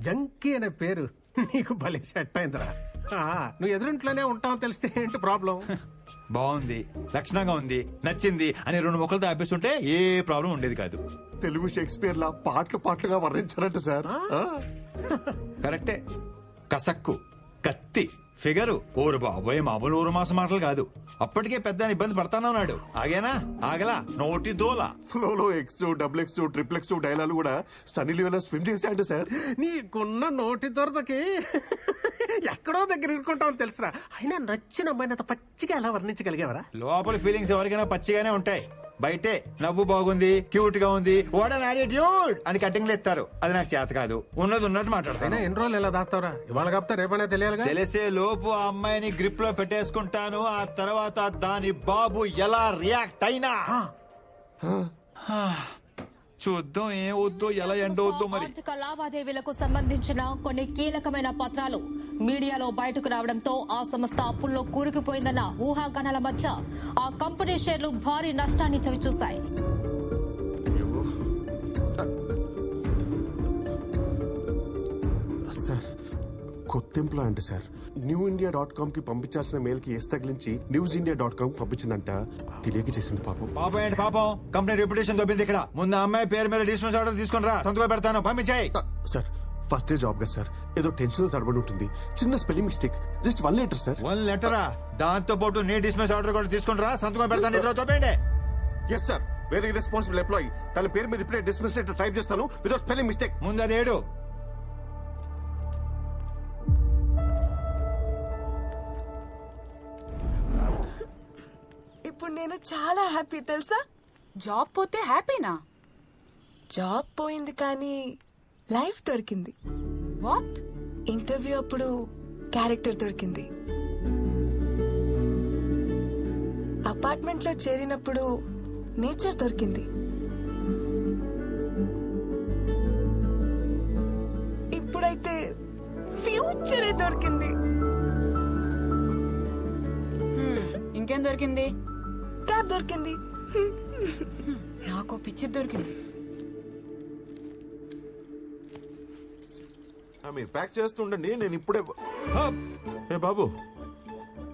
Junky అనే పేరు నీకు భలే సెట్ అయిందిరా. నువ్వు ఎదురింట్లోనే ఉంటావు తెలిస్తే ఏంటి ప్రాబ్లం? బాగుంది, లక్షణంగా ఉంది, నచ్చింది అని 2 మొక్కలతో ఆపేస్తుంటే ఏ ప్రాబ్లం ఉండేది కాదు. తెలుగు షేక్స్పియర్ లా పాటలుగా వర్ణించారంట సార్. కరెక్టే. కసక్కు, కత్తి, ఫిగరు, ఊరు బాబోయ్ మామూలు ఊరు మాసం మాటలు కాదు. అప్పటికే పెద్ద ఇబ్బంది పడతానన్నాడు. ఆగేనా? ఆగలా, నోటి దోల. ఫ్లోలో X, double X, triple X dialogue కూడా సన్నీ లియోన్ స్విమ్ చేశాడు సార్. నీకున్న నోటి దొరదకి ఎక్కడో దగ్గర ఇరుకుంటామని తెలుసురా. అయినా నచ్చిన అమ్మాయిని అంత పచ్చిగా ఎలా వర్ణించగలిగావరా? లోపల ఫీలింగ్స్ ఎవరికైనా పచ్చిగానే ఉంటాయి. బయటే నవ్వు బాగుంది, క్యూట్ గా ఉంది, వాట్ అన్ యాటిట్యూడ్ అని కటింగ్లు ఎత్తారు. అది నాకు చేత కాదు. ఉన్నది ఉన్నట్టు మాట్లాడతాను. ఎన్ని రోజులు ఎలా దాస్తావరా? ఇవాళ కాపుతా రేపనే తెలియాలిగా. తెలిస్తే లోపు ఆ అమ్మాయిని గ్రిప్ లో పెట్టేసుకుంటాను. ఆ తర్వాత దాని బాబు ఎలా రియాక్ట్ అయినా చూద్దాం. ఏం వద్దో ఎలా ఎండవద్దో మరి. ఆర్థిక లావాదేవీలకు సంబంధించిన కొన్ని కీలకమైన పత్రాలు మీడియాలో బయటకు రావడంతో ఆ సంస్థ అప్పుల్లో కూరుకుపోయిందన్న ఊహాగానాల మధ్య ఆ కంపెనీ షేర్లు భారీ నష్టాన్ని చవిచూశాయి. సార్ కొత్త ఎంప్లాయ్ అంటే సార్ newindia.com కి పంపించాల్సిన మెయిల్ కి ఎస్ తగిలించి newsindia.com పంపించిందంట. తెలియక చేసింది పాపం. పాపం ఏంటి పాపం? కంపెనీ రెప్యుటేషన్ దొబ్బింది ఇక్కడ. ముందు అమ్మాయి పేరు మీద డిస్మిస్ ఆర్డర్ తీసుకుని రా, సంతకం పెడతాను. పంపించాయి. సార్ ఫస్ట్ డే జాబ్ కదా సార్, ఏదో టెన్షన్ తడబడి ఉంటుంది. చిన్న spelling mistake, just 1 letter sir. 1 లెటరా? దాంతో పాటు నీ డిస్మిస్ ఆర్డర్ కూడా తీసుకుని రా, సంతకం పెడతాను. ఇద్దరు తోపేయండి. Yes sir, very responsible employee. తన పేరు మీద ఇప్పుడే డిస్మిస్ లెటర్ టైప్ చేస్తాను వితౌట్ స్పెల్లింగ్ మిస్టేక్. ముందు అది ఏడు. ఇప్పుడు నేను చాలా హ్యాపీ తెలుసా. జాబ్ పోతే హ్యాపీనా? జాబ్ పోయింది కానీ లైఫ్ దొరికింది. వాట్? ఇంటర్వ్యూ అప్పుడు క్యారెక్టర్ దొరికింది. అపార్ట్మెంట్ లో చేరినప్పుడు నేచర్ దొరికింది. ఇప్పుడైతే ఫ్యూచరే దొరికింది. ఇంకేం దొరికింది? క్యాబ్ దొరికింది. నాకు పిచ్చి దొరికింది. మీరు ప్యాక్ చేస్తుండండి, నేను ఇప్పుడే. ఏ బాబు,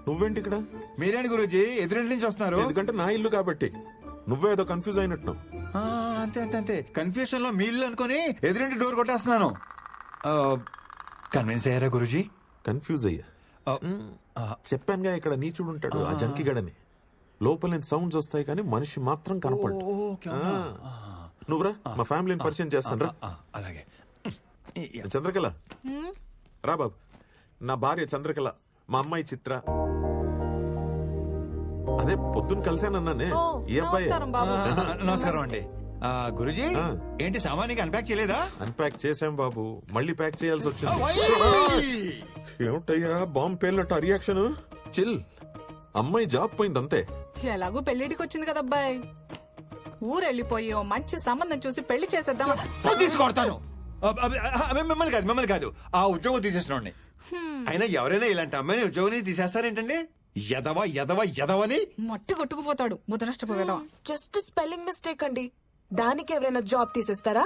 నువ్వేంటి ఇక్కడ? మీరేంటి గురూజీ ఎదురింటి నుంచి వస్తున్నారు? ఎందుకంటే నా ఇల్లు కాబట్టి. నువ్వేదో కన్ఫ్యూజ్ అయినట్టు. అంతే అంతే అంతే. కన్ఫ్యూషన్ లో మీ ఇల్లు అనుకుని ఎదురింటి డోర్ కొట్టేస్తున్నాను. కన్విన్స్ అయ్యారా గురూజీ? కన్ఫ్యూజ్ అయ్యా. చెప్పానుగా ఇక్కడ నీచుడు ఉంటాడు, ఆ జంకిగడని. లోపల నుంచి సౌండ్స్ వస్తాయి కానీ మనిషి మాత్రం కనపడు. నువ్వురా, మా ఫ్యామిలీని పరిచయం చేస్తాను రా. అలాగే. చంద్రకళ రా బాబు. నా భార్య చంద్రకళ, మా అమ్మాయి చిత్ర. అదే పొద్దున్న కలిసానన్నానే, ఈ అబ్బాయి. నమస్కారం అండి. గురూజీ ఏంటి సామాన్యంగా అన్పాక్ చేయలేదా? అన్పాక్ చేశాం బాబు, మళ్ళీ ప్యాక్ చేయాల్సి వచ్చింది. ఏమిటయ్యా బాంబు పేలినట్టు ఆ రియాక్షన్? చిల్. అమ్మాయి జాబ్ పోయింది అంతే. ఎలాగో పెళ్లిడికి వచ్చింది కదా అబ్బాయి. ఊరెళ్ళిపోయి ఓ మంచి సంబంధం చూసి పెళ్లి చేసేద్దాం. తీసుకొడతాను. మిమ్మల్ని కాదు, ఆ ఉద్యోగం తీసేసిన. అయినా ఎవరైనా ఇలాంటి అమ్మాయిని ఉద్యోగం తీసేస్తారేంటండి? ఎదవ ఎదవ ఎదవని మట్టి కొట్టుకుపోతాడు. ముద్రనష్టపోయేదా? జస్ట్ స్పెల్లింగ్ మిస్టేక్ అండి, దానికి ఎవరైనా జాబ్ తీసేస్తారా?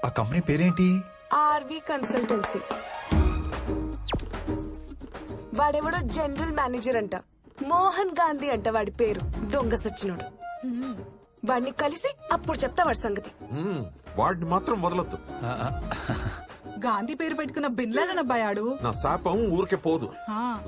ఆ కంపెనీ పేరేంటి? RV consultancy. వాడెవడో జనరల్ మేనేజర్ అంట, మోహన్ గాంధీ అంట వాడి పేరు. దొంగ సచ్చినోడు. వాడిని కలిసి అప్పుడు చెప్తా వాడి సంగతి. వాడిని మాత్రం వదలొద్దు. గాంధీ పేరు పెట్టుకున్న బిన్లాదన్ అబ్బాయాడు. నా శాపం ఊరికే పోదు.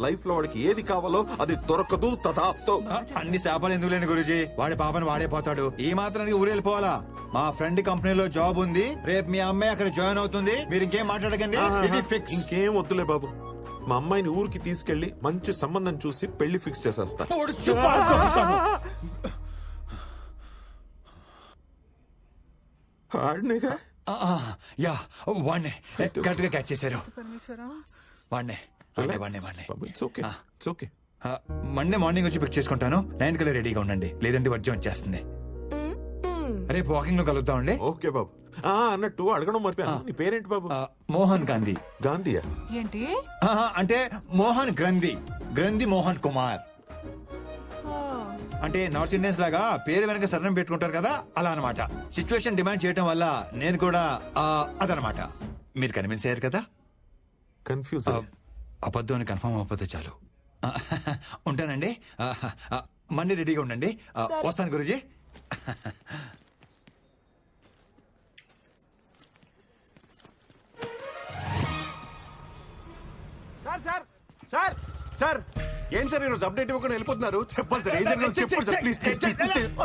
లైఫ్ లో వాడికి ఏది కావాలో అది దొరకదు. తథాస్తు. అన్ని శాపాలు ఎందుకు లేని గురూజీ, వాడి పాపని వాడే పోతాడు. ఈ మాత్రానికి ఊరు వెళ్ళిపోవాలా? మా ఫ్రెండ్ కంపెనీలో జాబ్ ఉంది, రేపు మీ అమ్మాయి అక్కడ జాయిన్ అవుతుంది. మీరు ఇంకేం మాట్లాడకండి, ఇది ఫిక్స్. ఇంకేం వద్దులే బాబు. మా అమ్మాయిని ఊరికి తీసుకెళ్లి మంచి సంబంధం చూసి పెళ్లి ఫిక్స్ చేసేస్తా. ఆడినేగా. యా, వాణ్ణే కరెక్ట్ గా క్యాచ్ చేశారు. వాణ్ణే మండే మార్నింగ్ వచ్చి పిక్ చేసుకుంటాను. 9 కల్లా రెడీగా ఉండండి, లేదంటే వర్జం వచ్చేస్తుంది. రేపు వాకింగ్ లో కలుద్దామండి. ఓకే బాబు. అన్నట్టు అడగడం మర్చిపోయాను, నీ పేరేంటి బాబు? మోహన్ గాంధీ. గాంధీయా? ఏంటి అంటే మోహన్ గ్రంథి, గ్రంథి మోహన్ కుమార్. అంటే నార్త్ ఇండియన్స్ లాగా పేరు వెనక సరణం పెట్టుకుంటారు కదా, అలా అన్నమాట. సిచ్యువేషన్ డిమాండ్ చేయటం వల్ల నేను కూడా అదనమాట. మీరు కన్విన్స్ అయ్యారు కదా. కన్ఫ్యూజ్ అబద్ధం అని కన్ఫర్మ్ అవ్వకపోతే చాలు. ఉంటానండి. మళ్ళీ రెడీగా ఉండండి. వస్తాను గురూజీ. సార్ సార్ సార్ సార్ ఏంటి సార్ ఈరోజు అప్డేట్ ఇవ్వకుండా వెళ్ళిపోతున్నారు? చెప్పండి సార్, ఏం జరిగిందో చెప్పండి సార్ ప్లీజ్ ప్లీజ్.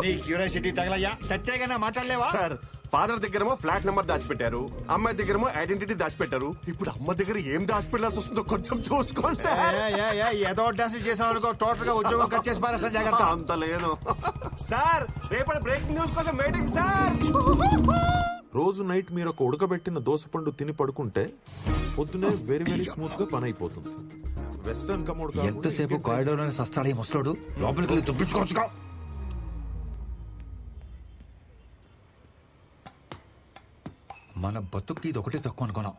నీ క్యూరియాసిటీ తగలయ్యా. చచ్చాగా మాట్లాడలేవా? సార్ ఫాదర్ దగ్గరేమో ఫ్లాట్ నెంబర్ దాచిపెట్టారు, అమ్మాయి దగ్గరేమో ఐడెంటిటీ దాచిపెట్టారు. ఇప్పుడు అమ్మ దగ్గర ఏం దాచిపెట్టాల్సి వస్తుందో కొంచెం చూసుకోండి సార్. ఏదో డాన్స్ చేసాం అనుకో, టోటల్ గా ఉద్యోగం కట్ చేసి పారేస్తా. జాగ్రత్త. అంత లేదు సార్. రేపటి బ్రేకింగ్ న్యూస్ కోసం వెయిటింగ్ సార్. రోజు నైట్ మీరు ఒక ఉడకబెట్టిన దోసపండు తిని పడుకుంటే పొద్దునే వెరీ వెరీ స్మూత్ గా పని అయిపోతుంది. వెస్టర్న్ కమోడ్ ఎంతసేపు కారిడోర్ అని సస్తాడు ఈ ముసలోడు. లోపలికి వెళ్ళి దుబ్బించుకోవచ్చుగా. మన బతుక్కి ఇది ఒకటే తక్కువ అనుకున్నాం.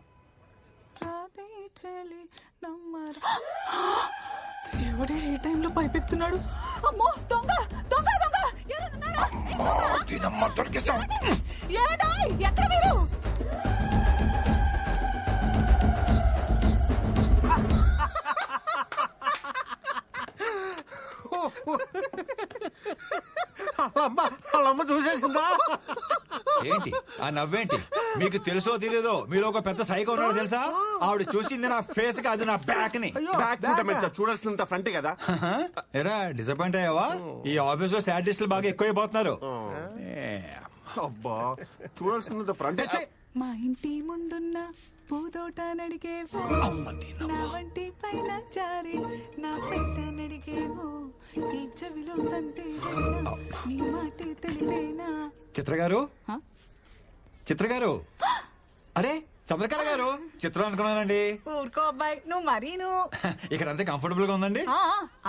ఎవడే ఏ టైంలో పైపెత్తున్నాడు? అమ్మో దొంగ దొంగ దొంగ! ఏడాయ్, ఎక్కడ మీరు? వాళ్ళమ్మ చూసేసిందా? ఏంటి ఆ నవ్వేంటి? మీకు తెలుసో తెలీదో మీలో ఒక పెద్ద సైకో ఉన్నాడు తెలుసా? ఆవిడ చూసింది నా ఫేస్ కి, అది నా బ్యాక్ ని. బ్యాక్ చూడమే సార్, చూడాల్సినంత ఫ్రంట్ కదా. ఎరా డిసప్పాయింట్ అయ్యావా? ఈ ఆఫీస్ లో సాడిస్టులు బాగా ఎక్కువైపోతున్నారు. అబ్బా చూడాల్సినంత ఫ్రంట్. మా ఇంటి ముందున్న పూదోట నడిగేవో, నా వంటి పైన జారి నా పెట్ట నడిగేవో, ఈ చెవిలో సంతే నీ మాటే తెలివేనా? చిత్ర గారు, హ? చిత్ర గారు, అరే చంద్రకళ గారు, చిత్రం అనుకున్నానండి. ఊరుకో అబ్బాయి, నువ్వు మరీను. ఇక్కడ అంతే కంఫర్టబుల్ గా ఉందండి.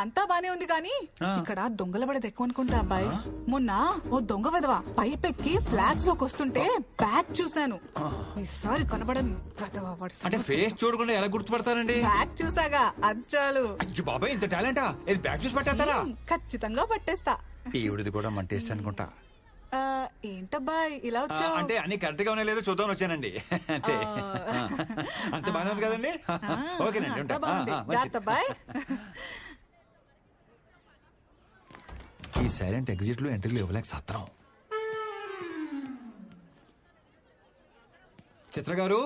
అంతా బానే ఉంది కానీ ఇక్కడ దొంగల పడేది ఎక్కువ అనుకుంటా అబ్బాయి. మొన్న ఓ దొంగ విధవ పైపెక్కి ఫ్లాట్స్ లోకి వస్తుంటే బ్యాగ్ చూశాను. ఈసారి కనబడని విధవ వాడి అంటే ఫేస్ చూడకుండా ఎలా గుర్తుపడతారండి? బ్యాగ్ చూసాగా అచ్చాలు. అయ్యో బాబాయ్, ఇంత టాలెంటా? ఇది బ్యాగ్ చూసి పట్టేస్తారా? ఖచ్చితంగా పట్టేస్తా. ఈవిడిది కూడా మన టేస్ట్ అనుకుంటా. ఏంటబ్బాయి ఇలా వచ్చావు? అంటే అన్ని కరెక్ట్ గా ఉన్నాయో లేదో చూద్దాం వచ్చానండి. అంతే. అంత బాగానే ఉంది కదండి. ఓకేనండి, ఉంటా. జాగ్రత్త అబ్బాయి. ఈ సైలెంట్ ఎగ్జిట్ లో ఎంట్రీలు ఇవ్వలేక సత్రం. చిత్ర గారు,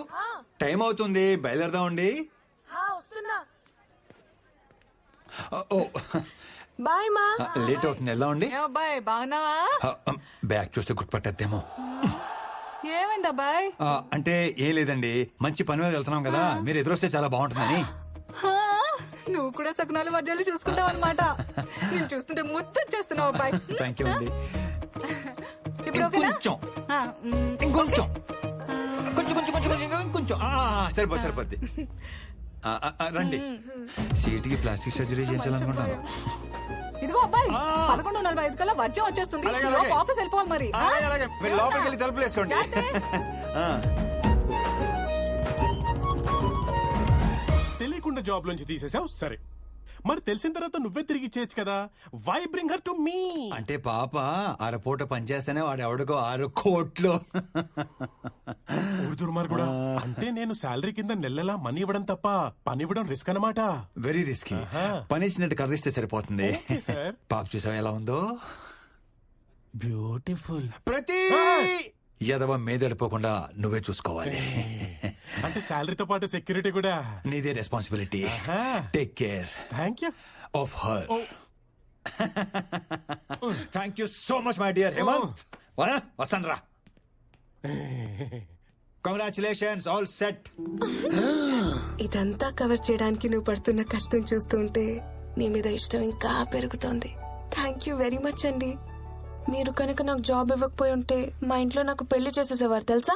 టైం అవుతుంది, బయలుదేరదామండి. వస్తున్నా. ఓ బాయ్ మా. లేట్ అవుతుంది, వెళ్దామండి. ఏ అబ్బాయి బాగున్నావా? బ్యాగ్ చూస్తే గుర్తుపట్టేద్దేమో. ఏమైంది అబ్బాయి? అంటే ఏం లేదండి, మంచి పని మీద వెళ్తున్నాం కదా, మీరు ఎదురొస్తే చాలా బాగుంటుందని. నువ్వు కూడా సకునాలు వర్జాలు చూసుకుంటావు అనమాట. నేను చూస్తుంటే ముద్దొచ్చేస్తున్నావు అబ్బాయి. థ్యాంక్ యూ అండి. ఇప్పుడు ఓకేనా? ఇంకొంచెం ఇంకొంచెం కొంచెం కొంచెం కొంచెం కొంచెం ఇంకొంచెం సరిపోద్ది. రండి. సీటుకి ప్లాస్టిక్ సర్జరీ చేయించాలనుకుంటాను. ఇదిగో అబ్బాయి, 11:45 కల్లా వర్జం వచ్చేస్తుంది. అలాగే, ఈలోపు అలాగే. ఆఫీస్ వెళ్ళిపోవాలి మరి. అలాగే మీరు లోపలికి వెళ్ళి తలుపులు వేసుకోండి. తెలియకుండా జాబ్ లోంచి తీసేసావు సరే, మరి తెలిసిన తర్వాత నువ్వే తిరిగి ఇచ్చేయచ్చు కదా. Why bring her to me? అంటే పాప అరపూట పనిచేస్తేనే వాడు ఎవడికో 6 కోట్లు. దుర్మార్గుడా. అంటే నేను శాలరీ కింద నెలలా మనీ ఇవ్వడం తప్ప పని ఇవ్వడం రిస్క్ అన్నమాట. Very risky. పని ఇచ్చినట్టు కర్రిస్తే సరిపోతుంది. సార్ పాప చూసావు ఎలా ఉందో? బ్యూటిఫుల్. ప్రతి యదవ మీదడిపోకుండా నువ్వే చూసుకోవాలి. అంటే శాలరీతో పాటు సెక్యూరిటీ కూడా నీదే responsibility. Take care thank you of her. Thank you so much my dear Hemanth. వస్తాను రా. Congratulations, all set. ఇదంతా కవర్ చేయడానికి నువ్వు పడుతున్న కష్టం చూస్తుంటే నీ మీద ఇష్టం ఇంకా పెరుగుతోంది. థ్యాంక్ యూ వెరీ మచ్ అండి. మీరు కనుక నాకు జాబ్ ఇవ్వకపోయి ఉంటే మా ఇంట్లో నాకు పెళ్లి చేసేసేవారు తెలుసా?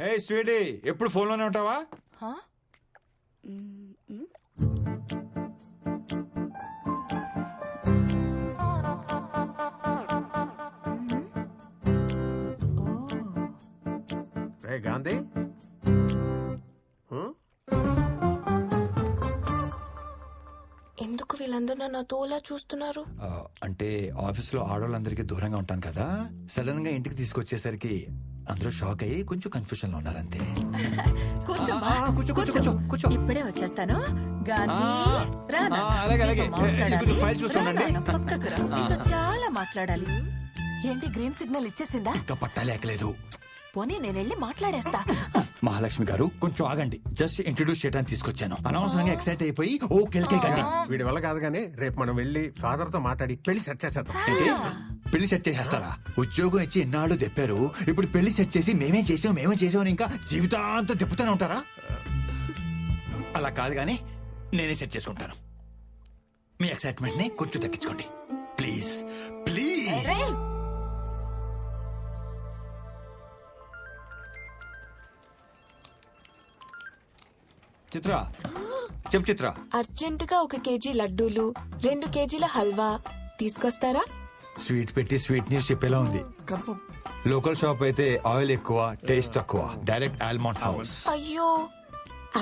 హే స్వీటీ, ఎప్పుడు ఫోన్ లోనే ఉంటావా? గాంధీ నన్ను తోలా చూస్తున్నారు? అంటే ఆఫీస్ లో ఆడవాళ్ళందరికీ దూరంగా ఉంటాను కదా, సడన్ గా ఇంటికి తీసుకొచ్చేసరికి అందరూ షాక్ అయ్యి కొంచెం కన్ఫ్యూజన్ లో ఉన్నారంతే. కూర్చోమ్మా. కూర్చో కూర్చో కూర్చో కూర్చో. ఇప్పుడే వచ్చేస్తాను. గాంధీ, రా నాన్న. అలాగే అలాగే నీతో మాట్లాడాలి. కొంచెం ఫైల్ చూస్తుండండి. రా నాన్న, పక్కకు రా. నీతో చాలా మాట్లాడాలి. ఏంటి గ్రీన్ సిగ్నల్ ఇచ్చేసిందా? ఇంకా పట్టాలేకలేదు. పోనీ నేను వెళ్ళి మాట్లాడేస్తా. మహాలక్ష్మి గారు కొంచెం ఆగండి, జస్ట్ ఇంట్రొడ్యూస్ చేయడానికి తీసుకొచ్చాను. అనవసరంగా ఎక్సైట్ అయిపోయి ఓ కెలికే కండి. వీడి వల్ల కాదు కానీ రేపు మనం వెళ్ళి ఫాదర్ తో మాట్లాడి పెళ్లి సెట్ చేసేద్దాం. ఏంటి పెళ్లి సెట్ చేసేస్తారా? ఉద్యోగం ఇచ్చి ఎన్నాళ్ళు తెప్పారు, ఇప్పుడు పెళ్లి సెట్ చేసి మేమే చేసాం అని ఇంకా జీవితాంతం తిప్పుతూనే ఉంటారా? అలా కాదు కానీ నేనే సెట్ చేసుకుంటాను. మీ ఎక్సైట్మెంట్ ని కొంచెం తగ్గించుకోండి ప్లీజ్ ప్లీజ్. చిత్ర చెప్పు చిత్ర. అర్జెంట్ గా 1 కేజీ లడ్డూలు, 2 కేజీల హల్వా తీసుకొస్తారా? స్వీట్ పెట్టి స్వీట్ న్యూస్ చెప్పేలా ఉంది. కన్ఫర్మ్. లోకల్ షాప్ అయితే ఆయిల్ ఎక్కువ, టేస్ట్ తక్కువ. Direct almond house. అయ్యో,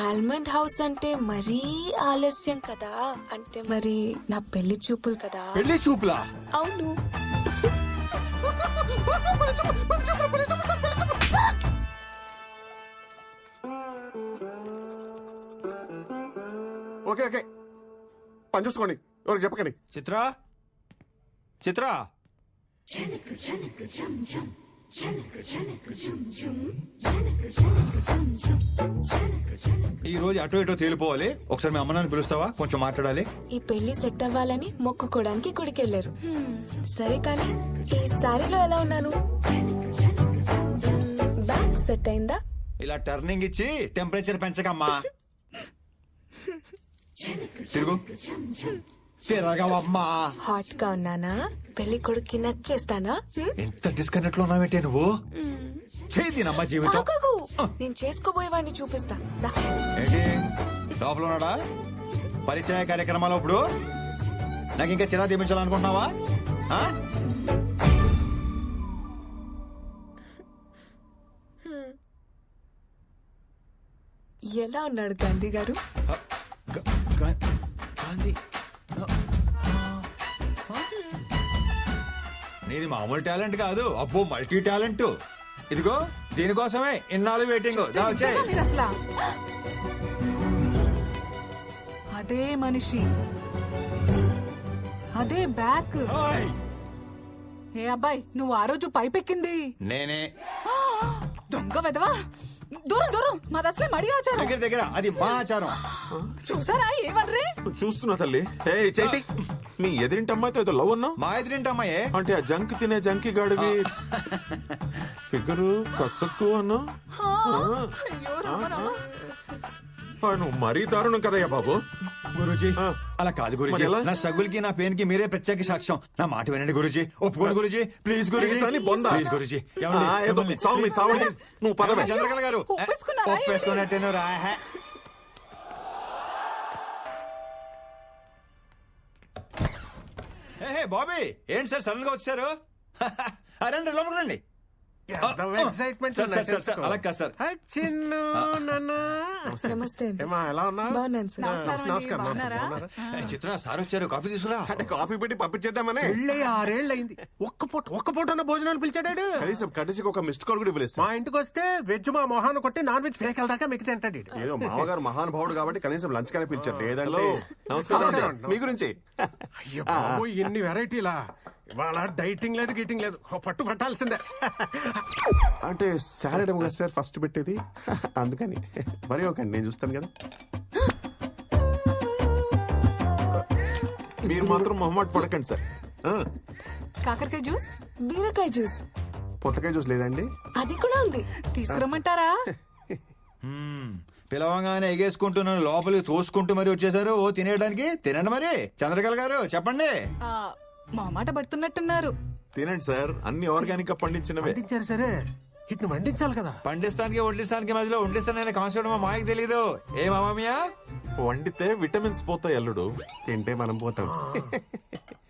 ఆల్మండ్ హౌస్ అంటే మరీ ఆలస్యం కదా. అంటే మరి నా పెళ్లి చూపులు కదా. పెళ్లి చూపులా? అవును. ఓకే ఓకే, పని చూసుకోండి, ఎవరికి చెప్పకండి. చిత్ర చిత్ర ఈ రోజు అటో ఇటో తేలిపోవాలి. ఒకసారి మీ అమ్మనాన్ని పిలుస్తావా? కొంచెం మాట్లాడాలి. ఈ పెళ్లి సెట్ అవ్వాలని మొక్కుకోవడానికి గుడికెళ్లారు. సరే కానీ ఈ సారీలో ఎలా ఉన్నాను? బ్యాగ్ సెట్ అయిందా? ఇలా టర్నింగ్ ఇచ్చి టెంపరేచర్ పెంచకమ్మా. తిరుగు తిరగవమ్మా. హాట్ గా ఉన్నానా? పెళ్లి కొడుక్కి నచ్చేస్తానా? ఎంత డిస్కనెక్ట్ లో ఉన్నావేంటే నువ్వు? చేదినమ్మా జీవితం. ఆగు, నేను చేసుకోబోయేవాడిని చూపిస్తా. దా. ఏంటి లోపల ఉన్నాడా? పరిచయ కార్యక్రమాలు ఇప్పుడు నాకు ఇంకా చిరా తీపించాలనుకుంటున్నావా? ఆ? ఎలా ఉన్నాడు గాంధీ గారు? గాంధీ నీది మామూలు టాలెంట్ కాదు, అబ్బో మల్టీ టాలెంట్. ఇదిగో దీనికోసమే ఇన్నాళ్ళు వెయిటింగ్. మీరు అసలా అదే మనిషి, అదే బ్యాక్. ఏ అబ్బాయి, నువ్వు ఆ రోజు పైపెక్కింది నేనే. దొంగ వెదవా. దూరం దూరం, మాది అసలే మడి ఆచారం. దగ్గర దగ్గర అది మా ఆచారం. చూసారా ఏమన్రే? చూస్తున్నా తల్లి. ఏ చైతి, మీ ఎదిరింటి అమ్మాయితో ఏదో లవ్ అన్నావు. మా ఎదురింటి అమ్మాయే. అంటే ఆ జంక్ తినే జంకి గాడివి ఫిగరు కసక్కు అన్నా. అయ్యో రామరామ. నువ్వు మరీ దారుణం కదయ్యా బాబు. గురూజీ ఆ. అలా కాదు గురూజీ, మరి ఎలా? నా స్ట్రగుల్ కి నా పెయిన్ కి మీరే ప్రత్యేక సాక్ష్యం. నా మాట వినండి గురూజీ, ఒప్పుకోండి గురూజీ, ప్లీజ్ గురూజీ, ప్లీజ్ అని బొందా. ప్లీజ్ గురూజీ. ఏదో చావండి. నువ్వు పదవే. చంద్రకళ గారు ఒప్పేసుకున్నారా? ఒప్పేసుకున్నట్టేను రా. బాబీ ఏంటి సార్ సడన్ గా వచ్చారు? రండి లోపలికి రండి. ఎక్సైట్మెంట్ సార్, సార్, సార్, అలా కాదు సార్. చిన్ను నాన్న. నమస్తే అండి. ఏమా ఎలా ఉన్నావు? బాగున్నాను సార్. నమస్కారం. బాగున్నారా? చిత్ర సార్ వచ్చారు, కాఫీ తీసుకురా. అంటే కాఫీ పెట్టి పంపించేద్దామనే. పెళ్ళి 6 ఏళ్ళు అయింది. ఒక్క పూట భోజనాలు పిలిచాడాడు. కనీసం కనీసం ఒక మిస్డ్ కాల్ కూడా ఇవ్వలేదు మా సార్. ఇంటికి వస్తే వెజ్ మా మొహాన్ని కొట్టి నాన్ వెజ్ ఫేక్ వెళ్దాకా మిగతా అంటాడు. ఏదో మామగారు మహానుభావుడు కాబట్టి కనీసం లంచ్ కానీ పిలిచారు. లేదంటే నమస్కారం అండి. మీ గురించి అయ్యో బాబు, ఇన్ని వెరైటీలా. ఇవాళ డైటింగ్ లేదు గీటింగ్ లేదు, పట్టు పట్టాల్సిందే. అంటే సాటర్డే కదా సార్ ఫస్ట్ పెట్టేది, అందుకని. మరి ఒకండి, నేను చూస్తాను కదా. మీరు మాత్రం మొహమాట పడకండి సార్. కాకరకాయ జ్యూస్ బీరకాయ జ్యూస్, పొట్లకాయ జ్యూస్ లేదండి? అది కూడా ఉంది. తీసుకురమ్మంటారా? పిలవంగానే ఎగేసుకుంటున్నాను, లోపలికి తోసుకుంటూ మరి వచ్చేసారు. ఓ తినేయడానికి తినండి మరి. చంద్రకళ గారు చెప్పండి. ఆ, మా మాట పడుతున్నట్టున్నారు. తినండి సార్, అన్ని ఆర్గానిక్ గా పండించినవే. వండించారు సరే, ఇట్ని వండించాలి కదా. పండిస్తానికి వడ్డిస్తానికి మధ్యలో వండిస్తానని కాన్సెప్ట్ మా మాయకు తెలీదు. ఏ మామయ్య? వండితే విటమిన్స్ పోతాయి అల్లుడు. తింటే మనం పోతాం.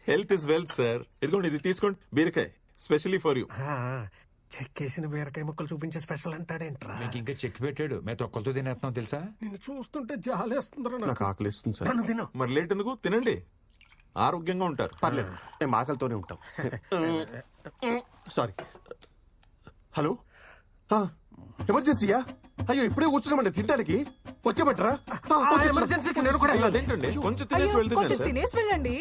Health is wealth sir. ఇదిగోండి, ఇది తీసుకోండి, బీరకాయ స్పెషల్లీ ఫర్ యూ. చెక్కేసిన బీరకాయ ముక్కలు చూపించి స్పెషల్ అంటాడేంట్రా? మీకు ఇంకా చెక్ పెట్టాడు, మేము తొక్కలతో తినేస్తున్నాం తెలుసా? నిన్ను చూస్తుంటే జాలేస్తుందిరా నాకు ఆకలి ఇస్తుంది సార్. నన్ను తిను. మరి లేట్ ఎందుకు, తినండి. ఆరోగ్యంగా ఉంటారు. పర్లేదు, మేము ఆకలితోనే ఉంటాం. సారీ. హలో, ఎమర్జెన్సీయా? అయ్యో ఇప్పుడే కూర్చున్నామండి తినడానికి. వచ్చామంటారా? ఎమర్జెన్సీకి నేను కూడా అయ్యో, అదేంటండి కొంచెం తినేసి అయ్యో, వెళ్తే కొంచెం తినేసి వెళ్ళండి.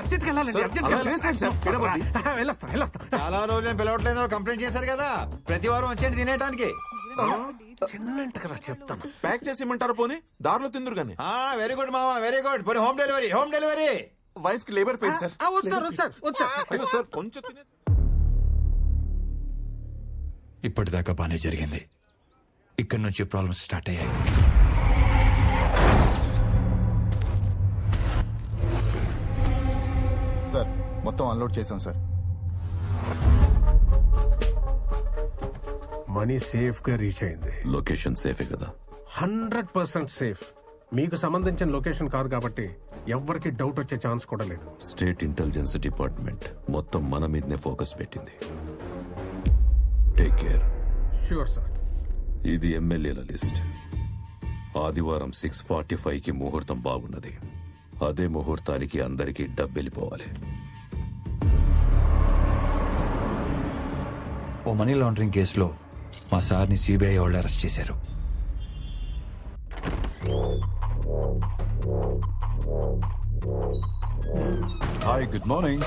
అర్జెంట్కి వెళ్ళాలండి. సార్, అర్జెంట్కి అలా వెళ్ళాలి. సార్, ఎడబండి. వెళ్ళొస్తా. చాలా రోజులు పిలవట్లేదు కంప్లైంట్ చేశారు కదా, ప్రతి వారం వచ్చేయండి తినేయడానికి. చిన్నంటగా చెప్తాను. ప్యాక్ చేసి ఇమ్మంటారు, పోనీ దారిలో తిందురు గానీ. వెరీ గుడ్ మామా, వెరీ గుడ్. పోనీ హోమ్ డెలివరీ. వైఫ్ కి లేబర్ పెయిన్ సార్. వచ్చారు. అయ్యో సార్, కొంచెం తినేసి. ఇప్పటిదాకా బానే జరిగింది, ఇక్కడి నుంచి ప్రాబ్లమ్స్ స్టార్ట్ అయ్యాయి. సార్ మొత్తం అన్లోడ్ చేశాం సార్. మనీ సేఫ్ గా రీచ్ అయింది. లొకేషన్ సేఫే కదా? 100% సేఫ్. మీకు సంబంధించిన లొకేషన్ కాదు కాబట్టి ఎవ్వరికి డౌట్ వచ్చే ఛాన్స్ కూడా లేదు. స్టేట్ ఇంటెలిజెన్స్ డిపార్ట్మెంట్ మొత్తం మన మీదనే ఫోకస్ పెట్టింది. Take care. Sure sir. ఇది ఎమ్మెల్యేల లిస్ట్. ఆదివారం 6:45కి ముహూర్తం బాగున్నది. అదే ముహూర్తానికి అందరికీ డబ్బెళ్ళిపోవాలి. ఓ మనీ లాండరింగ్ కేసులో మా సార్ని సిబిఐ వాళ్ళు అరెస్ట్ చేశారు. Hi, good morning.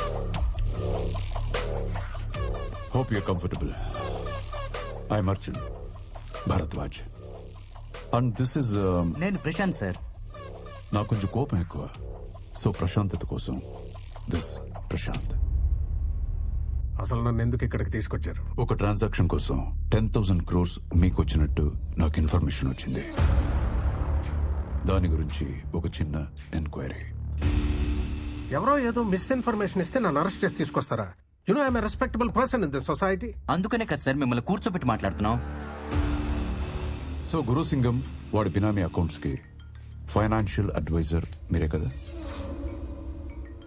Hope you comfortable. I'm Arjun Bharadwaj and this is నేను ప్రశాంత్ సార్. నాకు కొంచెం కోపం ఎక్కువ, సో ప్రశాంతత కోసం దిస్ ప్రశాంత్. అసలు నన్ను ఎందుకు ఇక్కడికి తీసుకొచ్చారు? ఒక ట్రాన్సాక్షన్ కోసం 10,000 crores మీకు వచ్చినట్టు నాకు ఇన్ఫర్మేషన్ వచ్చింది. దాని గురించి ఒక చిన్న ఎంక్వైరీ. ఎవరో ఏదో మిస్ఇన్ఫర్మేషన్ ఇస్తే నన్ను అరెస్ట్ చేసి తీసుకొస్తారా? You know I'm a respectable person in this society. అందుకనే కదా సార్ మిమ్మల్ని కూర్చోబెట్టి మాట్లాడుతున్నాం. సో గురుసింగం వాడి బినామీ అకౌంట్స్ కి ఫైనాన్షియల్ అడ్వైజర్ మీరే కదా?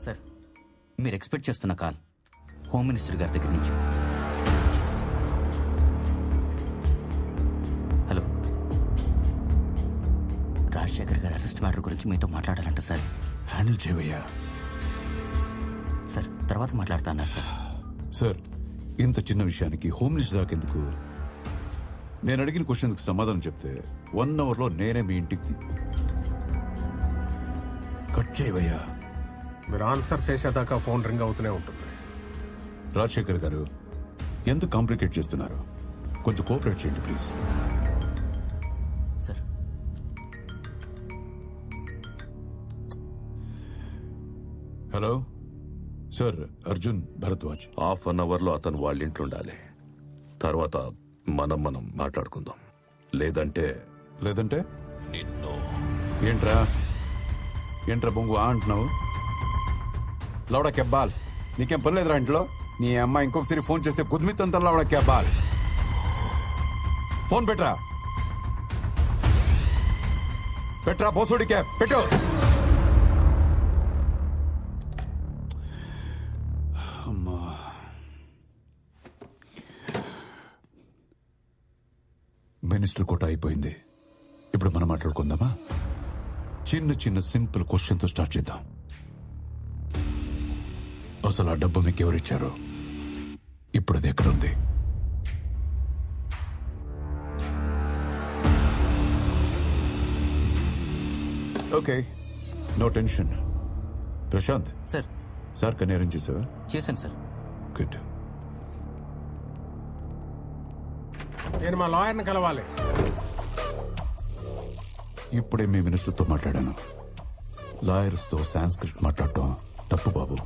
సార్ మీరు ఎక్స్పెక్ట్ చేస్తున్న కాల్ హోమ్ మినిస్టర్ గారి దగ్గర నుంచి. హలో, రాజశేఖర్ గారి అరెస్ట్ మ్యాటర్ గురించి మీతో మాట్లాడాలంట సార్. హ్యాండిల్ చేయవయ్యా. సార్ తర్వాత మాట్లాడతా అన్నారు సార్. సార్, ఇంత చిన్న విషయానికి హోమ్ మినిస్టర్ దాకా ఎందుకు? నేను అడిగిన క్వశ్చన్స్ కి సమాధానం చెప్తే 1 hour లో నేనే మీ ఇంటికి కట్ చేయవయ్యా. మీరు ఆన్సర్ చేసేదాకా ఫోన్ రింగ్ అవుతూనే ఉంటుంది. రాజశేఖర్ గారు ఎందుకు కాంప్లికేట్ చేస్తున్నారు? కొంచెం కోఆపరేట్ చేయండి please. Sir hello sir, Arjun Bharadwaj. Half an hour లో అతను వాళ్ళ ఇంట్లో ఉండాలి. తర్వాత మనం మాట్లాడుకుందాం. లేదంటే నిన్ను. ఏంట్రా బొంగు అంటున్నావు? లౌడా కెబ్బాల్, నీకేం పని లేదురా ఇంట్లో? నీ అమ్మాయి ఇంకొకసారి ఫోన్ చేస్తే కుదిమితంతా లౌడా కెబ్బాల్. ఫోన్ పెట్రా బోసుడి క్యాబ్ పెట్టు. అమ్మా, మినిస్టర్ కోట అయిపోయింది. ఇప్పుడు మనం మాట్లాడుకుందామా? చిన్న సింపుల్ క్వశ్చన్ తో స్టార్ట్ చేద్దాం. అసలు ఆ డబ్బు మీకు ఎవరిచ్చారు? ఇప్పుడు అది ఎక్కడుంది? Okay, no tension. Prashanth sir. Sir కన్నీ అరేంజ్ చేసావా? చేశాను సార్. గుడ్. నేను మా లాయర్ని కలవాలి. ఇప్పుడే మీ మినిస్టర్తో మాట్లాడాను. లాయర్స్తో సాంస్క్రిట్ మాట్లాడటం తప్పు బాబు.